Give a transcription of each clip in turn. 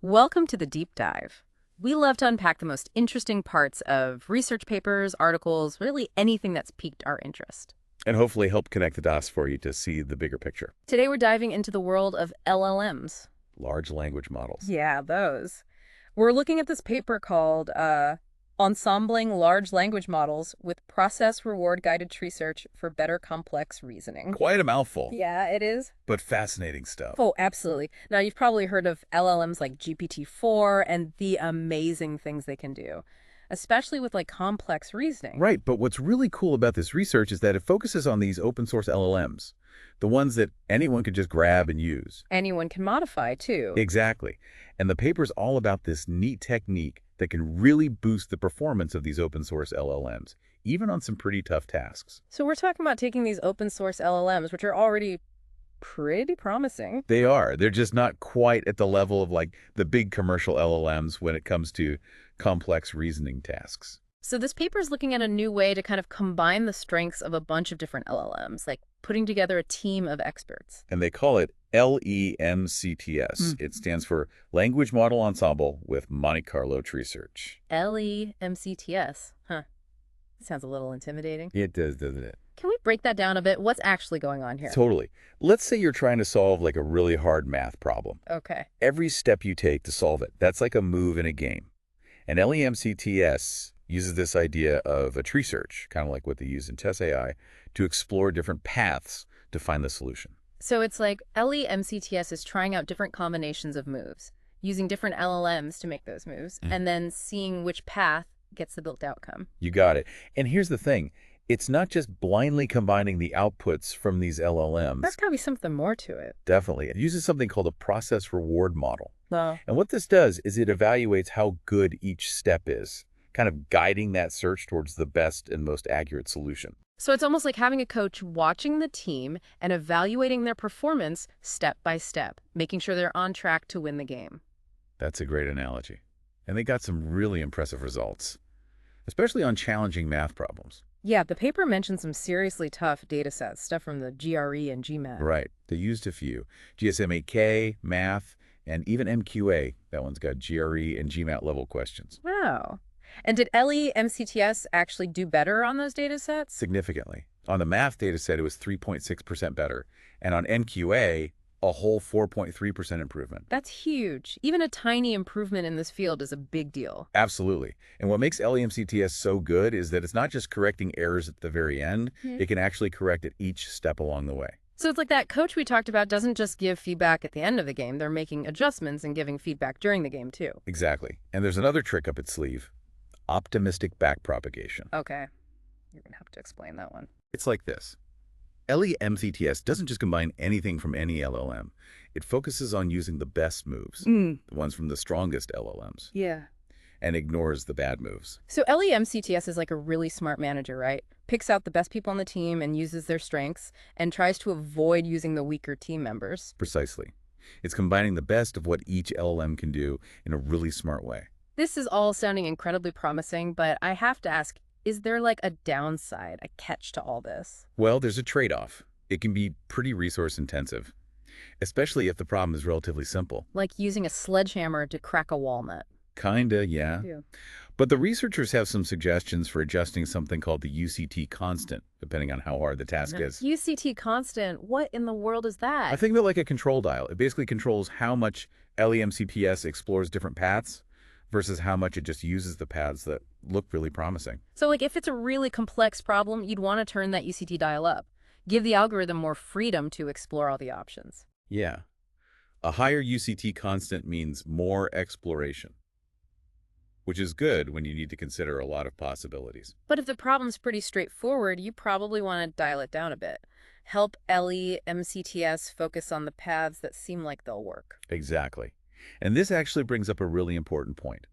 Welcome to the deep dive. We love to unpack the most interesting parts of research papers, articles, really anything that's piqued our interest. And hopefully help connect the dots for you to see the bigger picture. Today we're diving into the world of LLMs. Large language models. Yeah, those. We're looking at this paper called Ensembling Large Language Models with Process Reward Guided Research for Better Complex Reasoning. Quite a mouthful, Yeah, it is. but fascinating stuff. Oh, absolutely. Now, you've probably heard of LLMs like GPT-4 and the amazing things they can do, especially with like complex reasoning. Right, but what's really cool about this research is that it focuses on these open source LLMs, the ones that anyone can just grab and use. Anyone can modify too. Exactly. And the paper's all about this neat technique that can really boost the performance of these open source LLMs, even on some pretty tough tasks. So we're talking about taking these open source LLMs, which are already pretty promising. They are. They're just not quite at the level of like the big commercial LLMs when it comes to complex reasoning tasks. So this paper is looking at a new way to kind of combine the strengths of a bunch of different LLMs, like putting together a team of experts. And they call it LEMCTS. It stands for Language Model Ensemble with Monte Carlo Research. LEMCTS. Huh. Sounds a little intimidating. It does, doesn't it? Can we break that down a bit? What's actually going on here? Totally. Let's say you're trying to solve like a really hard math problem. Okay. Every step you take to solve it, that's like a move in a game. And LEMCTS uses this idea of a tree search, kind of like what they use in Test AI, to explore different paths to find the solution. So it's like LEMCTS is trying out different combinations of moves, using different LLMs to make those moves, and then seeing which path gets the built outcome. You got it. And here's the thing. It's not just blindly combining the outputs from these LLMs. There's got to be something more to it. Definitely. It uses something called a process reward model. No. And what this does is it evaluates how good each step is, kind of guiding that search towards the best and most accurate solution. So it's almost like having a coach watching the team and evaluating their performance step by step, making sure they're on track to win the game. That's a great analogy. And they got some really impressive results, especially on challenging math problems. Yeah, the paper mentioned some seriously tough data sets, stuff from the GRE and GMAT. Right. They used a few. GSMAK, math, and even MQA. That one's got GRE and GMAT level questions. Wow. And did LEMCTS actually do better on those data sets? Significantly. On the math data set, it was 3.6% better. And on MQA, a whole 4.3% improvement. That's huge. Even a tiny improvement in this field is a big deal. Absolutely. And what makes LEMCTS so good is that it's not just correcting errors at the very end, it can actually correct at each step along the way. So it's like that coach we talked about doesn't just give feedback at the end of the game. They're making adjustments and giving feedback during the game, too. Exactly. And there's another trick up its sleeve. Optimistic backpropagation. Okay. You're going to have to explain that one. It's like this. LEMCTS doesn't just combine anything from any LLM. It focuses on using the best moves, the ones from the strongest LLMs, Yeah. and ignores the bad moves. So LEMCTS is like a really smart manager, right? Picks out the best people on the team and uses their strengths and tries to avoid using the weaker team members. Precisely. It's combining the best of what each LLM can do in a really smart way. This is all sounding incredibly promising, but I have to ask, is there like a downside, a catch to all this? Well, there's a trade-off. It can be pretty resource-intensive, especially if the problem is relatively simple. Like using a sledgehammer to crack a walnut. Kinda, yeah. Yeah. But the researchers have some suggestions for adjusting something called the UCT constant, depending on how hard the task is. UCT constant, what in the world is that? I think of it like a control dial. It basically controls how much LEMCTS explores different paths versus how much it just uses the paths that look really promising. So like if it's a really complex problem, you'd want to turn that UCT dial up. Give the algorithm more freedom to explore all the options. Yeah. A higher UCT constant means more exploration, which is good when you need to consider a lot of possibilities. But if the problem's pretty straightforward, you probably want to dial it down a bit. Help LEMCTS focus on the paths that seem like they'll work. Exactly. And this actually brings up a really important point.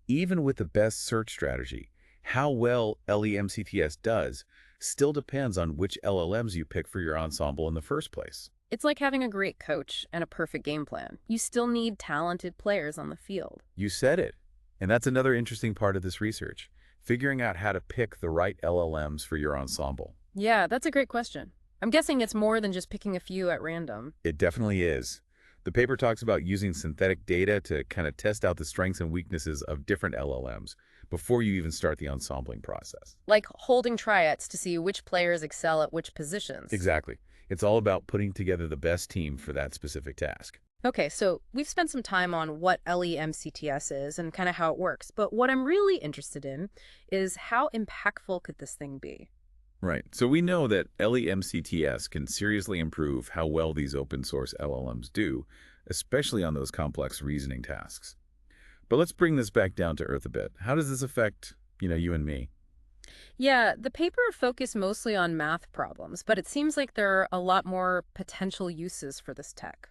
Even with the best search strategy, how well LEMCTS does still depends on which LLMs you pick for your ensemble in the first place. It's like having a great coach and a perfect game plan. You still need talented players on the field. You said it. And that's another interesting part of this research, figuring out how to pick the right LLMs for your ensemble. Yeah, that's a great question. I'm guessing it's more than just picking a few at random. It definitely is. The paper talks about using synthetic data to kind of test out the strengths and weaknesses of different LLMs before you even start the ensembling process. Like holding tryouts to see which players excel at which positions. Exactly. It's all about putting together the best team for that specific task. Okay, so we've spent some time on what LEMCTS is and kind of how it works, but what I'm really interested in is how impactful could this thing be? Right. So we know that LEMCTS can seriously improve how well these open source LLMs do, especially on those complex reasoning tasks. But let's bring this back down to earth a bit. How does this affect, you and me? Yeah, the paper focused mostly on math problems, but it seems like there are a lot more potential uses for this tech.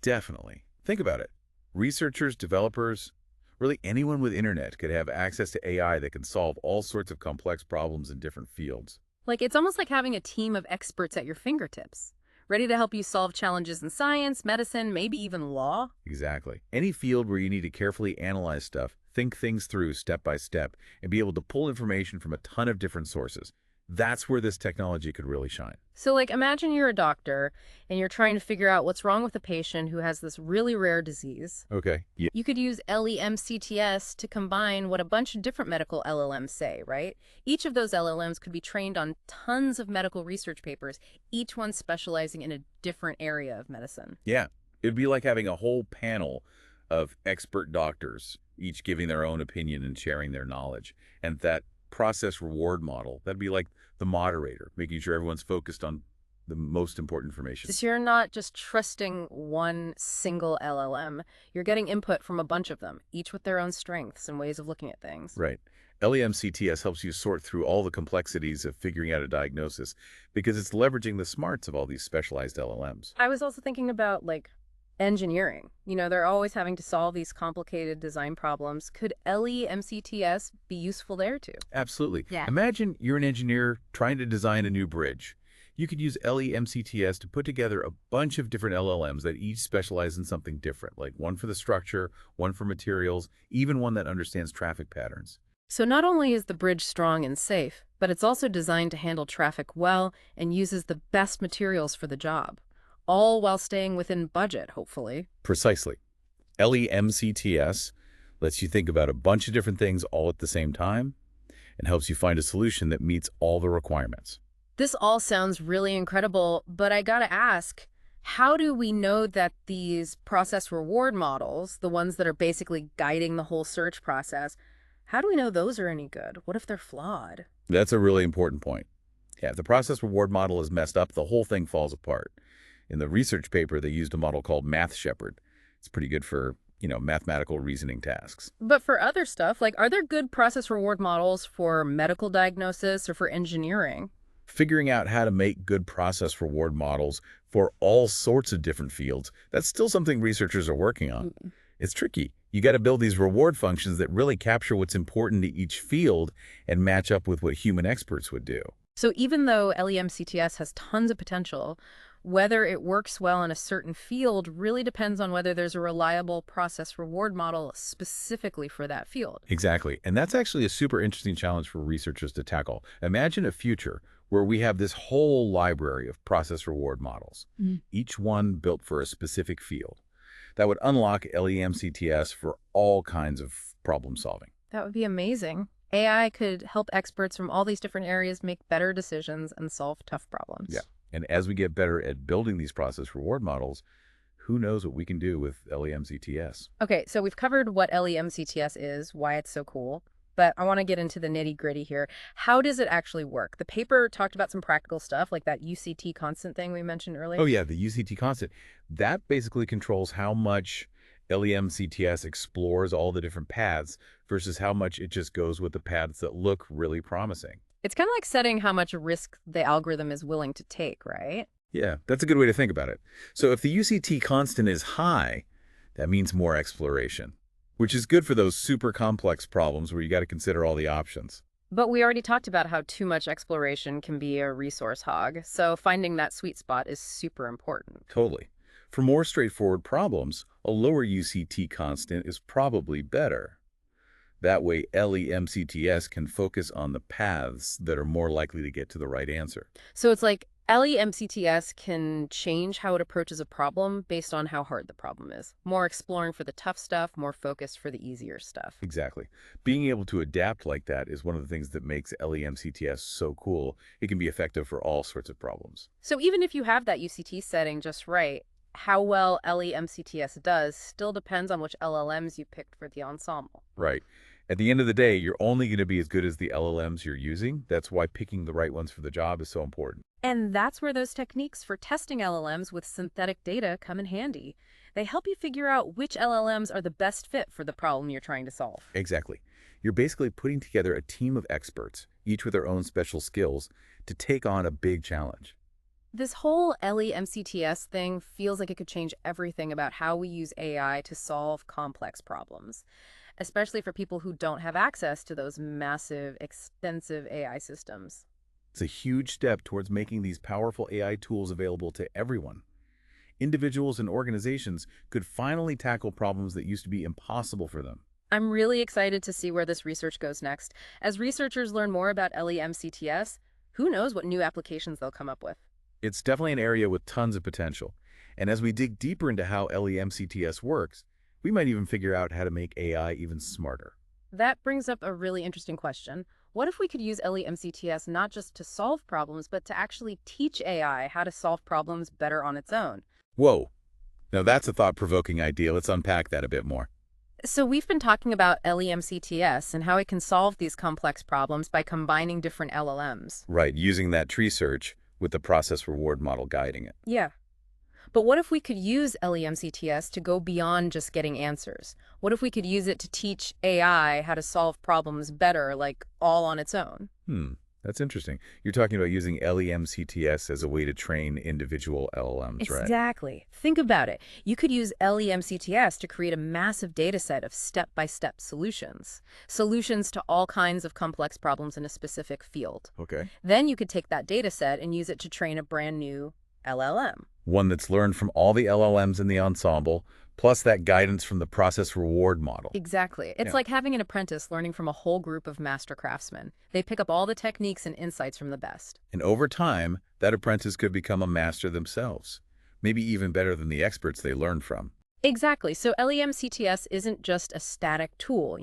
Definitely. Think about it. Researchers, developers, really anyone with internet could have access to AI that can solve all sorts of complex problems in different fields. Like, it's almost like having a team of experts at your fingertips, ready to help you solve challenges in science, medicine, maybe even law. Exactly. Any field where you need to carefully analyze stuff, think things through step by step, and be able to pull information from a ton of different sources. That's where this technology could really shine. So, like, imagine you're a doctor and you're trying to figure out what's wrong with a patient who has this really rare disease. Okay. Yeah. You could use LEMCTS to combine what a bunch of different medical LLMs say, right? Each of those LLMs could be trained on tons of medical research papers, each one specializing in a different area of medicine. Yeah. It'd be like having a whole panel of expert doctors, each giving their own opinion and sharing their knowledge. And that process reward model, that'd be like the moderator, making sure everyone's focused on the most important information. So you're not just trusting one single LLM, you're getting input from a bunch of them, each with their own strengths and ways of looking at things. Right. LEMCTS helps you sort through all the complexities of figuring out a diagnosis because it's leveraging the smarts of all these specialized LLMs. I was also thinking about like engineering. They're always having to solve these complicated design problems. Could LEMCTS be useful there too? Absolutely. Yeah. Imagine you're an engineer trying to design a new bridge. You could use LEMCTS to put together a bunch of different LLMs that each specialize in something different, like one for the structure, one for materials, even one that understands traffic patterns. So not only is the bridge strong and safe, but it's also designed to handle traffic well and uses the best materials for the job, all while staying within budget, hopefully. Precisely. LEMCTS lets you think about a bunch of different things all at the same time and helps you find a solution that meets all the requirements. This all sounds really incredible, but I gotta ask, how do we know that these process reward models, the ones that are basically guiding the whole search process, how do we know those are any good? What if they're flawed? That's a really important point. Yeah, if the process reward model is messed up, the whole thing falls apart. In the research paper, they used a model called Math Shepherd. It's pretty good for, mathematical reasoning tasks. But for other stuff, like are there good process reward models for medical diagnosis or for engineering? Figuring out how to make good process reward models for all sorts of different fields, that's still something researchers are working on. It's tricky. You got to build these reward functions that really capture what's important to each field and match up with what human experts would do. So even though LEMCTS has tons of potential, whether it works well in a certain field really depends on whether there's a reliable process reward model specifically for that field. Exactly. And that's actually a super interesting challenge for researchers to tackle. Imagine a future where we have this whole library of process reward models, each one built for a specific field. That would unlock LEMCTS for all kinds of problem solving. That would be amazing. AI could help experts from all these different areas make better decisions and solve tough problems. Yeah. And as we get better at building these process reward models, who knows what we can do with LEMCTS. Okay, so we've covered what LEMCTS is, why it's so cool, but I want to get into the nitty-gritty here. How does it actually work? The paper talked about some practical stuff, like that UCT constant thing we mentioned earlier. Oh, yeah, the UCT constant. That basically controls how much LEMCTS explores all the different paths versus how much it just goes with the paths that look really promising. It's kind of like setting how much risk the algorithm is willing to take, right? Yeah, that's a good way to think about it. So if the UCT constant is high, that means more exploration, which is good for those super complex problems where you got to consider all the options. But we already talked about how too much exploration can be a resource hog, so finding that sweet spot is super important. Totally. For more straightforward problems, a lower UCT constant is probably better. That way, LEMCTS can focus on the paths that are more likely to get to the right answer. So it's like LEMCTS can change how it approaches a problem based on how hard the problem is. More exploring for the tough stuff, more focused for the easier stuff. Exactly. Being able to adapt like that is one of the things that makes LEMCTS so cool. It can be effective for all sorts of problems. So even if you have that UCT setting just right, how well LEMCTS does still depends on which LLMs you picked for the ensemble. Right. At the end of the day, you're only going to be as good as the LLMs you're using. That's why picking the right ones for the job is so important. And that's where those techniques for testing LLMs with synthetic data come in handy. They help you figure out which LLMs are the best fit for the problem you're trying to solve. Exactly. You're basically putting together a team of experts, each with their own special skills, to take on a big challenge. This whole LEMCTS thing feels like it could change everything about how we use AI to solve complex problems, especially for people who don't have access to those massive, extensive AI systems. It's a huge step towards making these powerful AI tools available to everyone. Individuals and organizations could finally tackle problems that used to be impossible for them. I'm really excited to see where this research goes next. As researchers learn more about LEMCTS, who knows what new applications they'll come up with. It's definitely an area with tons of potential. And as we dig deeper into how LEMCTS works, we might even figure out how to make AI even smarter. That brings up a really interesting question. What if we could use LEMCTS not just to solve problems, but to actually teach AI how to solve problems better on its own? Whoa. Now that's a thought-provoking idea. Let's unpack that a bit more. So we've been talking about LEMCTS and how it can solve these complex problems by combining different LLMs. Right, using that tree search with the process reward model guiding it. Yeah. But what if we could use LEMCTS to go beyond just getting answers? What if we could use it to teach AI how to solve problems better, like all on its own? That's interesting. You're talking about using LEMCTS as a way to train individual LLMs, right? Exactly. Think about it. You could use LEMCTS to create a massive data set of step-by-step solutions. Solutions to all kinds of complex problems in a specific field. Okay. Then you could take that data set and use it to train a brand new LLM. One that's learned from all the LLMs in the ensemble, plus that guidance from the process reward model. Exactly. It's Yeah. like having an apprentice learning from a whole group of master craftsmen. They pick up all the techniques and insights from the best. And over time, that apprentice could become a master themselves, maybe even better than the experts they learned from. Exactly. So LEMCTS isn't just a static tool,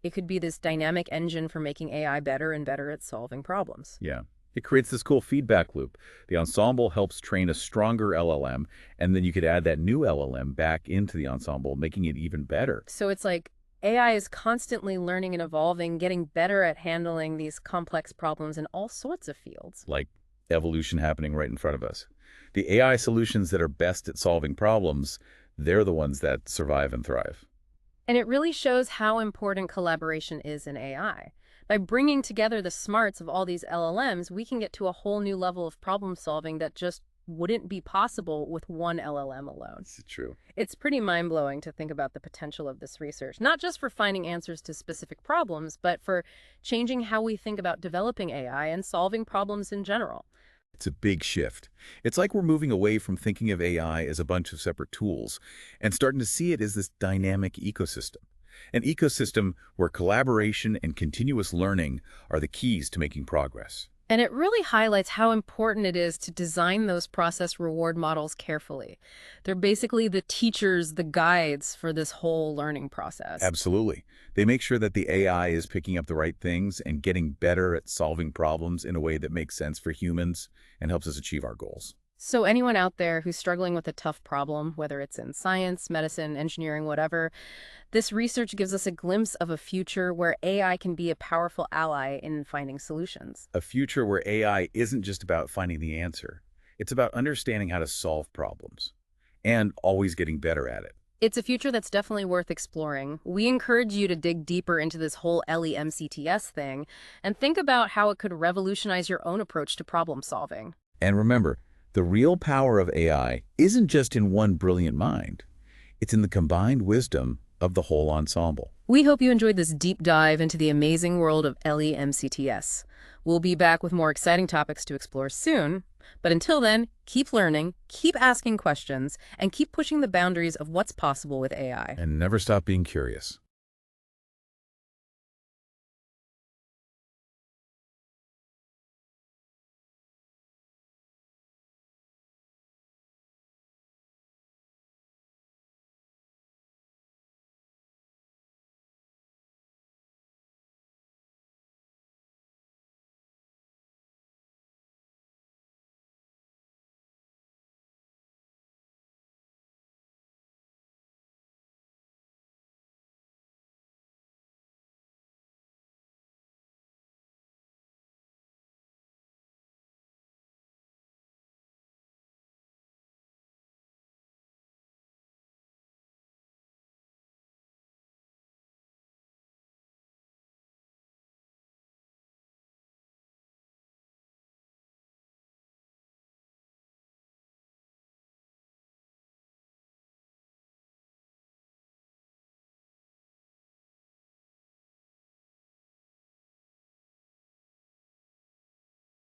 It could be this dynamic engine for making AI better and better at solving problems. Yeah. It creates this cool feedback loop. The ensemble helps train a stronger LLM, and then you could add that new LLM back into the ensemble, making it even better. So it's like AI is constantly learning and evolving, getting better at handling these complex problems in all sorts of fields. Like evolution happening right in front of us. The AI solutions that are best at solving problems, they're the ones that survive and thrive. And it really shows how important collaboration is in AI. By bringing together the smarts of all these LLMs, we can get to a whole new level of problem solving that just wouldn't be possible with one LLM alone. It's true. It's pretty mind-blowing to think about the potential of this research, not just for finding answers to specific problems, but for changing how we think about developing AI and solving problems in general. It's a big shift. It's like we're moving away from thinking of AI as a bunch of separate tools and starting to see it as this dynamic ecosystem. An ecosystem where collaboration and continuous learning are the keys to making progress. And it really highlights how important it is to design those process reward models carefully. They're basically the teachers, the guides for this whole learning process. Absolutely. They make sure that the AI is picking up the right things and getting better at solving problems in a way that makes sense for humans and helps us achieve our goals. So anyone out there who's struggling with a tough problem, whether it's in science, medicine, engineering, whatever, this research gives us a glimpse of a future where AI can be a powerful ally in finding solutions. A future where AI isn't just about finding the answer. It's about understanding how to solve problems and always getting better at it. It's a future that's definitely worth exploring. We encourage you to dig deeper into this whole LEMCTS thing and think about how it could revolutionize your own approach to problem solving. And remember, the real power of AI isn't just in one brilliant mind. It's in the combined wisdom of the whole ensemble. We hope you enjoyed this deep dive into the amazing world of LEMCTS. We'll be back with more exciting topics to explore soon. But until then, keep learning, keep asking questions, and keep pushing the boundaries of what's possible with AI. And never stop being curious.